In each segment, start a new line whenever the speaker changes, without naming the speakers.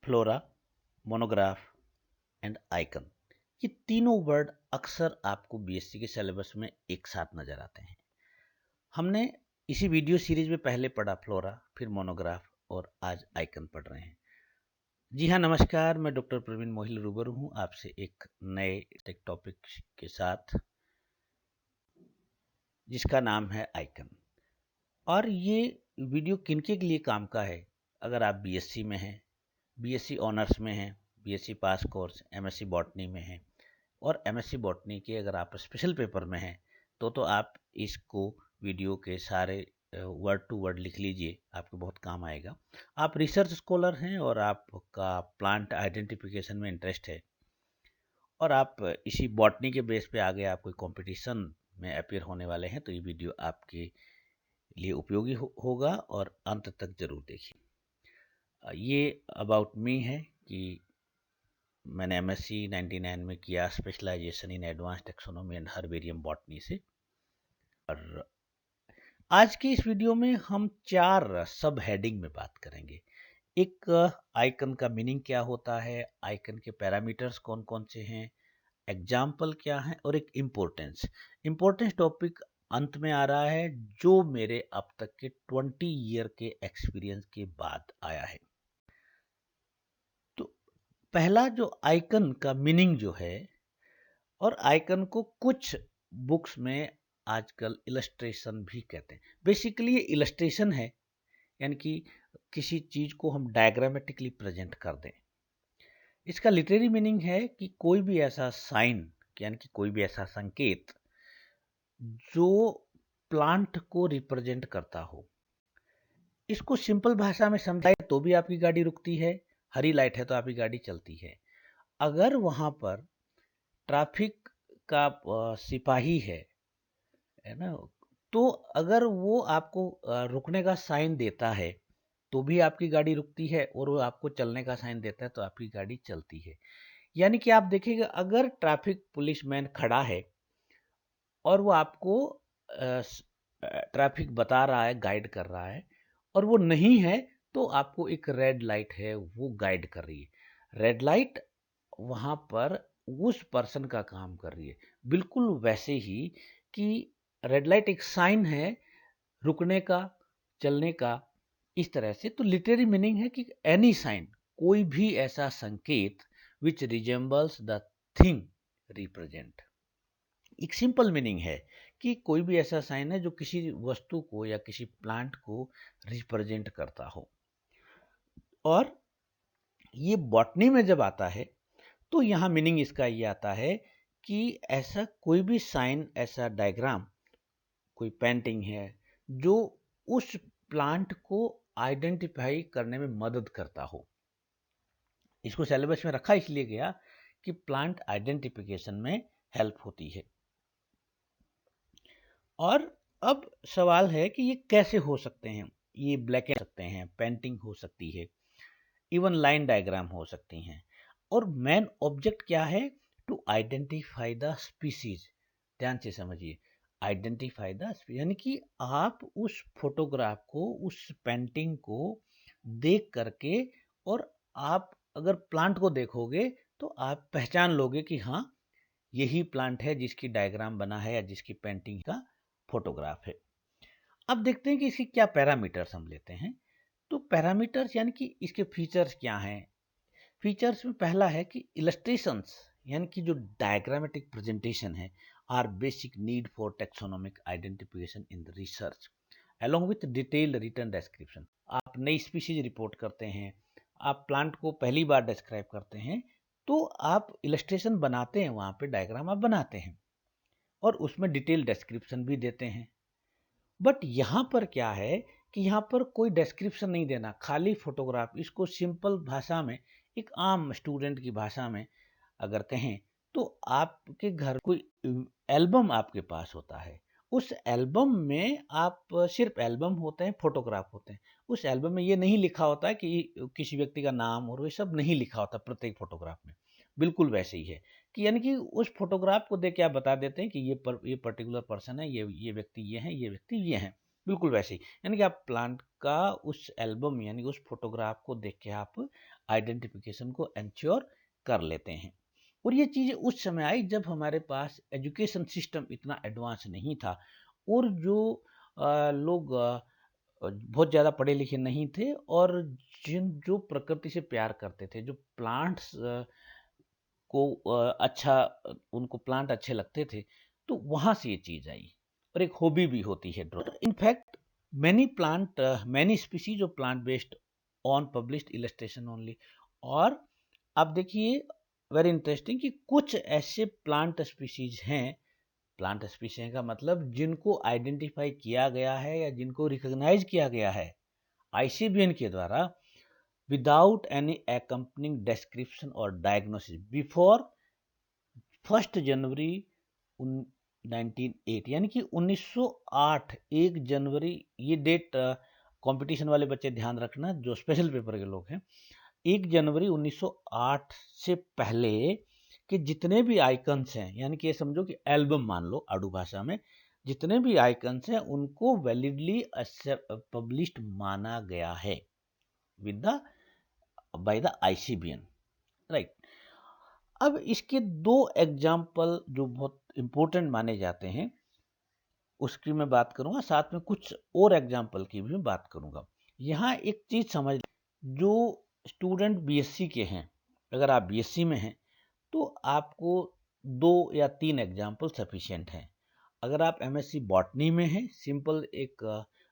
Flora, monograph and icon, ये तीनों word अक्सर आपको बीएससी के सिलेबस में एक साथ नजर आते हैं। हमने इसी वीडियो सीरीज में पहले पढ़ा फ्लोरा, फिर मोनोग्राफ और आज आइकन पढ़ रहे हैं। जी हाँ, नमस्कार, मैं डॉक्टर प्रवीण मोहिल रूबरू हूँ आपसे एक नए टॉपिक के साथ जिसका नाम है आइकन। और ये वीडियो किनके के लिए काम का है? अगर आप बीएससी में हैं, बीएससी ऑनर्स में हैं, BSc pass course, MSc botany में हैं और एमएससी बॉटनी के अगर आप स्पेशल पेपर में हैं तो आप इसको वीडियो के सारे वर्ड टू वर्ड लिख लीजिए, आपको बहुत काम आएगा। आप रिसर्च स्कॉलर हैं और आपका प्लांट आइडेंटिफिकेशन में इंटरेस्ट है और आप इसी बॉटनी के बेस पे आगे आप कोई कंपटीशन में अपीयर होने वाले हैं तो ये वीडियो आपके लिए उपयोगी होगा और अंत तक जरूर देखिए। ये अबाउट मी है कि मैंने एमएससी 99 में किया, specialization in advance taxonomy and herbarium botany से। और आज की इस वीडियो में हम 4 सब हेडिंग में बात करेंगे। एक, आइकन का मीनिंग क्या होता है, आइकन के पैरामीटर्स कौन कौन से हैं, एग्जाम्पल क्या है और एक इम्पोर्टेंस टॉपिक अंत में आ रहा है जो मेरे अब तक के 20 ईयर के एक्सपीरियंस के बाद आया है। तो पहला जो आइकन का मीनिंग जो है, और आइकन को कुछ बुक्स में आजकल इलस्ट्रेशन भी कहते हैं। बेसिकली ये इलस्ट्रेशन है, यानी कि किसी चीज को हम डायग्रामेटिकली प्रेजेंट कर दें। इसका लिटरेरी मीनिंग है कि कोई भी ऐसा साइन, यानी कि कोई भी ऐसा संकेत जो प्लांट को रिप्रेजेंट करता हो। इसको सिंपल भाषा में समझाए तो भी आपकी गाड़ी रुकती है, हरी लाइट है तो आपकी गाड़ी चलती है। अगर वहां पर ट्रैफिक का सिपाही है ना, तो अगर वो आपको रुकने का साइन देता है तो भी आपकी गाड़ी रुकती है, और वो आपको चलने का साइन देता है तो आपकी गाड़ी चलती है। यानी कि आप देखिएगा, अगर ट्रैफिक पुलिसमैन खड़ा है और वो आपको ट्रैफिक बता रहा है, गाइड कर रहा है, और वो नहीं है तो आपको एक रेड लाइट है वो गाइड कर रही है। रेड लाइट वहां पर उस पर्सन का काम कर रही है। बिल्कुल वैसे ही कि रेड लाइट एक साइन है रुकने का, चलने का, इस तरह से। तो लिटरेरी मीनिंग है कि एनी साइन, कोई भी ऐसा संकेत विच रिजेंबल्स द थिंग रिप्रेजेंट। एक सिंपल मीनिंग है कि कोई भी ऐसा साइन है जो किसी वस्तु को या किसी प्लांट को रिप्रेजेंट करता हो। और ये बॉटनी में जब आता है तो यहाँ मीनिंग इसका ये आता है कि ऐसा कोई भी साइन, ऐसा डायग्राम, कोई पेंटिंग है जो उस प्लांट को आइडेंटिफाई करने में मदद करता हो। इसको सिलेबस में रखा इसलिए गया कि प्लांट आइडेंटिफिकेशन में हेल्प होती है। और अब सवाल है कि ये कैसे हो सकते हैं। ये ब्लैक एंड सकते हैं, पेंटिंग हो सकती है, इवन लाइन डायग्राम हो सकती हैं। और मेन ऑब्जेक्ट क्या है? To identify the species. ध्यान से समझिए, आइडेंटिफाई द, यानी कि आप उस फोटोग्राफ को, उस पेंटिंग को देख करके, और आप अगर प्लांट को देखोगे तो आप पहचान लोगे कि हाँ, यही प्लांट है जिसकी डायग्राम बना है या जिसकी पेंटिंग का फोटोग्राफ है। अब देखते हैं कि इसकी क्या पैरामीटर्स हम लेते हैं। तो पैरामीटर्स यानी कि इसके फीचर्स क्या हैं। फीचर्स में पहला है कि इलस्ट्रेशंस, यानी कि जो डायग्रामेटिक प्रेजेंटेशन है, are basic need for taxonomic identification in the research along with detailed written description. आप नई स्पीशीज रिपोर्ट करते हैं, आप प्लांट को पहली बार डिस्क्राइब करते हैं, तो आप इलस्ट्रेशन बनाते हैं, वहां पे डायग्राम आप बनाते हैं और उसमें डिटेल डिस्क्रिप्शन भी देते हैं। बट यहाँ पर क्या है कि यहाँ पर कोई डिस्क्रिप्शन नहीं देना, खाली फोटोग्राफ। इसको सिंपल भाषा में, एक आम स्टूडेंट की भाषा में अगर कहें तो आपके घर कोई एल्बम आपके पास होता है, उस एल्बम में आप, सिर्फ एल्बम होते हैं, फोटोग्राफ होते हैं। उस एल्बम में ये नहीं लिखा होता है कि किसी व्यक्ति का नाम, और ये सब नहीं लिखा होता प्रत्येक फोटोग्राफ में। बिल्कुल वैसे ही है कि यानी कि उस फोटोग्राफ को देख के आप बता देते हैं कि ये पर्टिकुलर पर्सन है, ये व्यक्ति ये है, ये व्यक्ति ये है। बिल्कुल वैसे ही, यानी कि आप प्लांट का उस एल्बम, यानी उस फोटोग्राफ को देख के आप आइडेंटिफिकेशन को एंश्योर कर लेते हैं। और ये चीज़ें उस समय आई जब हमारे पास एजुकेशन सिस्टम इतना एडवांस नहीं था, और जो लोग बहुत ज़्यादा पढ़े लिखे नहीं थे, और जो प्रकृति से प्यार करते थे, जो प्लांट्स को उनको प्लांट अच्छे लगते थे, तो वहाँ से ये चीज़ आई। और एक हॉबी भी होती है drawing. In fact many species of plant based on published illustration only. और आप देखिए, वेरी इंटरेस्टिंग, कि कुछ ऐसे प्लांट स्पीसीज का मतलब जिनको आइडेंटिफाई किया गया है या जिनको रिकॉग्नाइज किया गया है ICBN के द्वारा, विदाउट एनी accompanying description और डायग्नोसिस बिफोर 1 जनवरी 1908, यानी कि 1908, 1 जनवरी, ये डेट कंपटीशन वाले बच्चे ध्यान रखना जो स्पेशल पेपर के लोग हैं। 1 जनवरी 1908 से पहले के जितने भी आइकन्स हैं, यानी कि ये समझो कि एल्बम मान लो आडू भाषा में, जितने भी आइकन्स हैं उनको वैलिडली पब्लिश्ड माना गया है with the by the ICBN, right. अब इसके 2 एग्जाम्पल जो बहुत इंपॉर्टेंट माने जाते हैं उसकी मैं बात करूंगा, साथ में कुछ और एग्जाम्पल की भी मैं बात करूंगा। यहाँ एक चीज समझ, जो स्टूडेंट BSc के हैं, अगर आप BSc में हैं तो आपको 2 या 3 एग्जाम्पल सफिशिएंट हैं। अगर आप MSc बॉटनी में हैं, सिंपल एक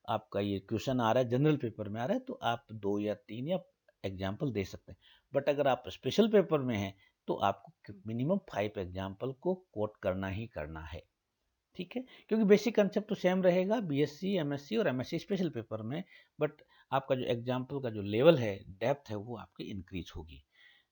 आपका ये क्वेश्चन आ रहा है, जनरल पेपर में आ रहा है, तो आप 2 या 3 या एग्जाम्पल दे सकते हैं। बट अगर आप स्पेशल पेपर में हैं तो आपको मिनिमम 5 एग्जाम्पल को कोट करना ही करना है, ठीक है, क्योंकि बेसिक कंसेप्ट तो सेम रहेगा BSc, MSc और MSc स्पेशल पेपर में, बट आपका जो एग्जाम्पल का जो लेवल है, डेप्थ है, वो आपकी इंक्रीज होगी।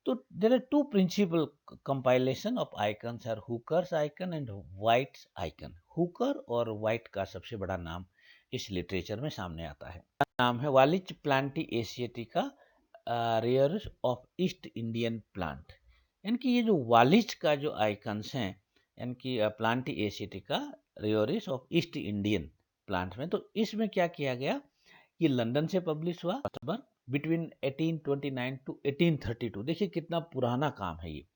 तो there are 2 principal compilation of icons are Hooker's icon and Wight's icon. Hooker और व्हाइट का सबसे बड़ा नाम इस लिटरेचर में सामने आता है। नाम है Wallich plantae asiatica, rare of East Indian plant. यानी कि ये जो वालिच का जो आइकन्स हैं, यानी कि plantae asiatica raris of East Indian plant में, तो इसमें क्या किया गया, ये लंदन से पब्लिश हुआ बिटवीन 1829 टू 1832। देखिए कितना पुराना काम है ये।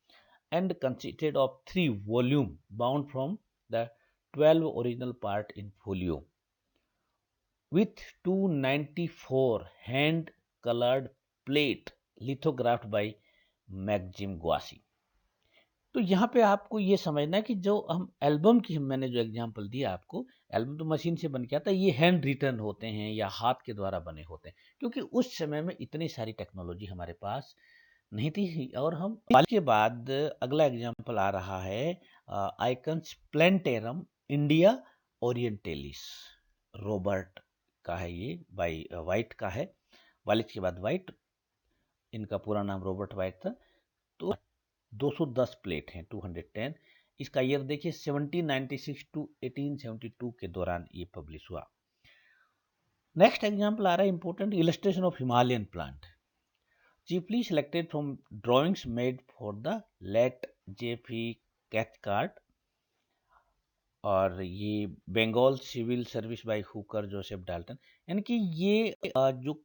And consisted of 3 volume bound from the 12 original part in folio with 294 hand colored plate lithographed by मैगजिम ग्वासी। तो यहाँ पे आपको ये समझना है कि जो हम एल्बम की, मैंने जो एग्जांपल दिया आपको, एल्बम तो मशीन से बन के आता है, ये हैंड रिटन होते हैं या हाथ के द्वारा बने होते हैं, क्योंकि उस समय में इतनी सारी टेक्नोलॉजी हमारे पास नहीं थी। और हम इसके बाद अगला एग्जांपल आ रहा है आइकन्स प्लेंटेरम इंडिया ओरिएंटेलिस, रॉबर्ट का है, ये बाई वाइट का है, वालिच के बाद वाइट, इनका पूरा नाम रॉबर्ट वाइट था। तो 210 प्लेट हैं, 210। इसका ईयर देखिए 1796 टू 1872 के दौरान ये पब्लिश हुआ। नेक्स्ट एग्जांपल आ रहा है important, illustration of Himalayan plant, chiefly selected from drawings made for the late J.P. Cathcart, और ये Bengal civil service by Hooker Joseph Dalton. यानी कि ये जो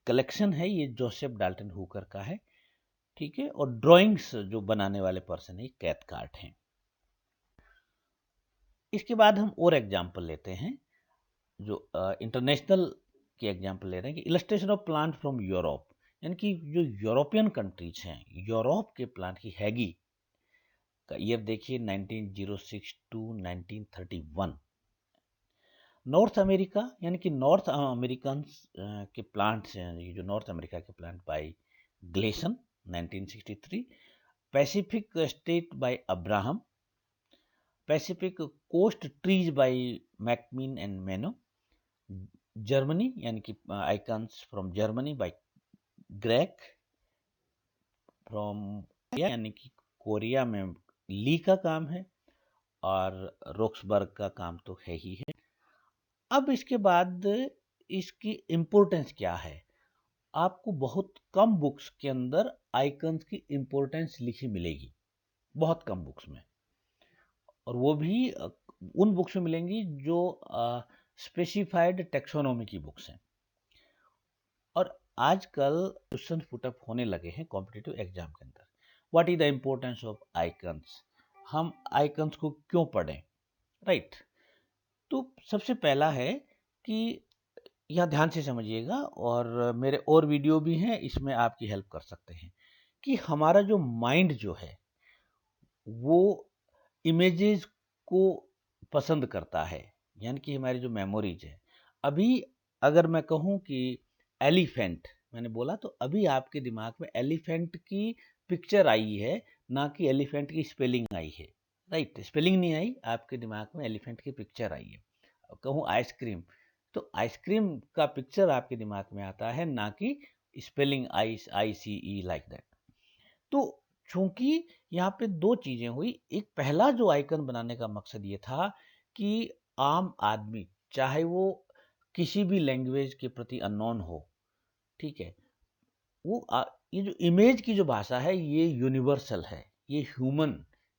कलेक्शन है ये जोसेफ डाल्टन हुकर का है, ठीक है, और ड्राइंग्स जो बनाने वाले पर्सन है कैथकार्ट हैं। इसके बाद हम और एग्जांपल लेते हैं, जो इंटरनेशनल के एग्जांपल ले रहे हैं, कि illustration of plant from Europe, यानी कि जो यूरोपियन कंट्रीज हैं, यूरोप के प्लांट की हैगी का ईयर देखिए 1906 टू 1931। नॉर्थ अमेरिका, यानी कि नॉर्थ अमेरिकन के प्लांट्स हैं, ये जो नॉर्थ अमेरिका के plant by Gleason 1963। Pacific state by Abraham, Pacific coast trees by McMinn and Maino. Germany, यानी कि icons from Germany by Greck. From यानी कि कोरिया में ली का काम है, और रोक्सबर्ग का काम तो है ही है। अब इसके बाद इसकी इम्पोर्टेंस क्या है, आपको बहुत कम बुक्स के अंदर आइकन्स की इम्पोर्टेंस लिखी मिलेगी, बहुत कम बुक्स में, और वो भी उन बुक्स में मिलेंगी जो स्पेसिफाइड टेक्सोनॉमी की बुक्स हैं। और आजकल क्वेश्चन पुटअप होने लगे हैं कॉम्पिटिटिव एग्जाम के अंदर। What is the importance of icons, हम आइकन्स को क्यों पढ़ें, राइट। तो सबसे पहला है कि यह ध्यान से समझिएगा, और मेरे और वीडियो भी हैं, इसमें आपकी हेल्प कर सकते हैं कि हमारा जो माइंड जो है वो इमेजेस को पसंद करता है, यानी कि हमारी जो मेमोरीज है। अभी अगर मैं कहूँ कि एलिफेंट, मैंने बोला तो अभी आपके दिमाग में एलिफेंट की पिक्चर आई है, ना कि एलिफेंट की स्पेलिंग आई है, राइट। स्पेलिंग नहीं आई, आपके दिमाग में एलिफेंट की पिक्चर आई है। कहूँ आइसक्रीम, तो आइसक्रीम का पिक्चर आपके दिमाग में आता है, ना कि स्पेलिंग ICE लाइक दैट। तो चूंकि यहाँ पे दो चीजें हुई, एक पहला जो आइकन बनाने का मकसद ये था कि आम आदमी, चाहे वो किसी भी लैंग्वेज के प्रति अननोन हो, ठीक है, ये जो इमेज की जो भाषा है ये यूनिवर्सल है, ये ह्यूमन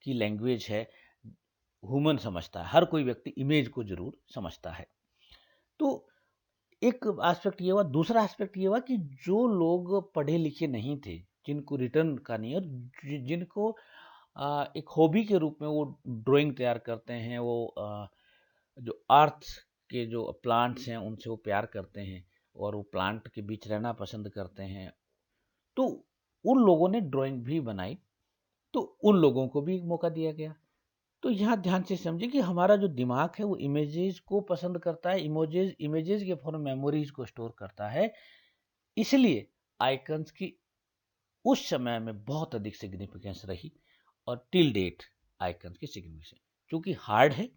की लैंग्वेज है, ह्यूमन समझता है, हर कोई व्यक्ति इमेज को जरूर समझता है। तो एक एस्पेक्ट ये हुआ। दूसरा एस्पेक्ट ये हुआ कि जो लोग पढ़े लिखे नहीं थे, जिनको रिटर्न का नहीं, और जिनको एक हॉबी के रूप में वो ड्राइंग तैयार करते हैं, वो जो अर्थ के जो प्लांट्स हैं उनसे वो प्यार करते हैं और वो प्लांट के बीच रहना पसंद करते हैं, तो उन लोगों ने ड्राइंग भी बनाई, तो उन लोगों को भी मौका दिया गया। तो यहाँ ध्यान से समझिए कि हमारा जो दिमाग है वो इमेजेस को पसंद करता है, इमोजेस इमेजेस के फॉर्म मेमोरीज को स्टोर करता है। इसलिए आइकन्स की उस समय में बहुत अधिक सिग्निफिकेंस रही, और टिल डेट आइकन्स की सिग्निफिकेंस क्योंकि हार्ड है।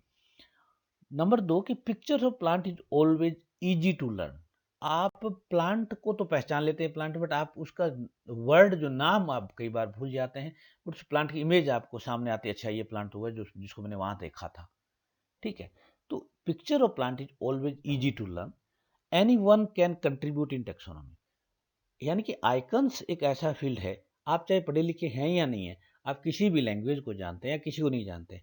नंबर दो कि picture of plant is always easy to learn. आप प्लांट को तो पहचान लेते हैं प्लांट, बट आप उसका वर्ड जो नाम आप कई बार भूल जाते हैं, बट उस प्लांट की इमेज आपको सामने आती है, अच्छा ये प्लांट हुआ जो जिसको मैंने वहां देखा था, ठीक है। तो picture of plant is always easy to learn, anyone can contribute in taxonomy. यानी कि आइकन्स एक ऐसा फील्ड है, आप चाहे पढ़े लिखे हैं या नहीं है, आप किसी भी लैंग्वेज को जानते हैं या किसी को नहीं जानते,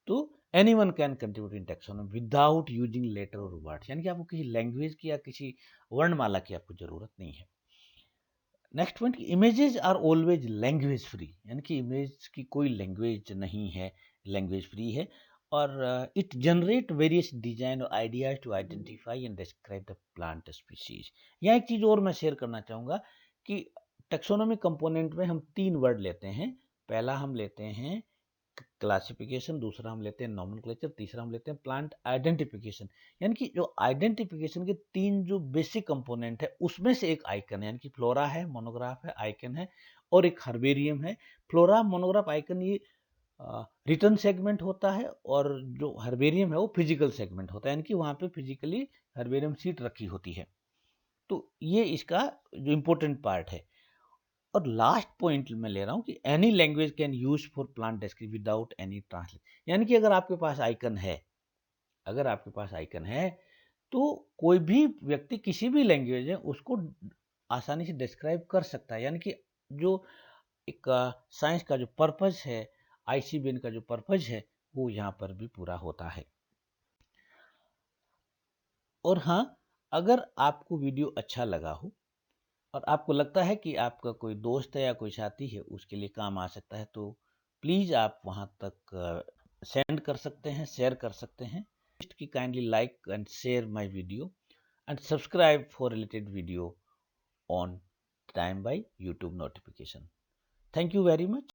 तो anyone can contribute in taxonomy without using letter और वर्ड्स, यानी कि आपको किसी लैंग्वेज की या किसी वर्णमाला की आपको जरूरत नहीं है। Next point, images are always language free, यानी कि इमेज की कोई लैंग्वेज नहीं है, लैंग्वेज फ्री है, और इट जनरेट वेरियस डिजाइन और ideas to identify and describe the plant species. यहाँ एक चीज और मैं शेयर करना चाहूंगा कि टेक्सोनॉमी कंपोनेंट में हम 3 वर्ड लेते हैं। पहला हम लेते हैं क्लासिफिकेशन, दूसरा हम लेते हैं नॉमेनक्लेचर, तीसरा हम लेते हैं प्लांट आइडेंटिफिकेशन। यानी कि जो आइडेंटिफिकेशन के 3 जो बेसिक कंपोनेंट है उसमें से एक आइकन है, यानी कि फ्लोरा है, मोनोग्राफ है, आइकन है, और एक हर्बेरियम है। फ्लोरा, मोनोग्राफ, आइकन ये रिटर्न सेगमेंट होता है, और जो हर्बेरियम है वो फिजिकल सेगमेंट होता है, यानी कि वहाँ पे फिजिकली हर्बेरियम सीट रखी होती है। तो ये इसका जो इम्पोर्टेंट पार्ट है। और लास्ट पॉइंट मैं ले रहा हूँ कि any language can use for plant description without any translation. यानी कि अगर आपके पास आइकन है, अगर आपके पास आइकन है, तो कोई भी व्यक्ति किसी भी लैंग्वेज है उसको आसानी से डिस्क्राइब कर सकता है। यानी कि जो एक साइंस का जो पर्पज है, ICBN का जो पर्पज है, वो यहाँ पर भी पूरा होता है। और हाँ, अगर आपको वीडियो अच्छा लगा हो और आपको लगता है कि आपका कोई दोस्त है या कोई साथी है उसके लिए काम आ सकता है, तो प्लीज़ आप वहाँ तक सेंड कर सकते हैं, शेयर कर सकते हैं। की kindly like and share my video and subscribe for related video on time by YouTube notification. Thank you very much.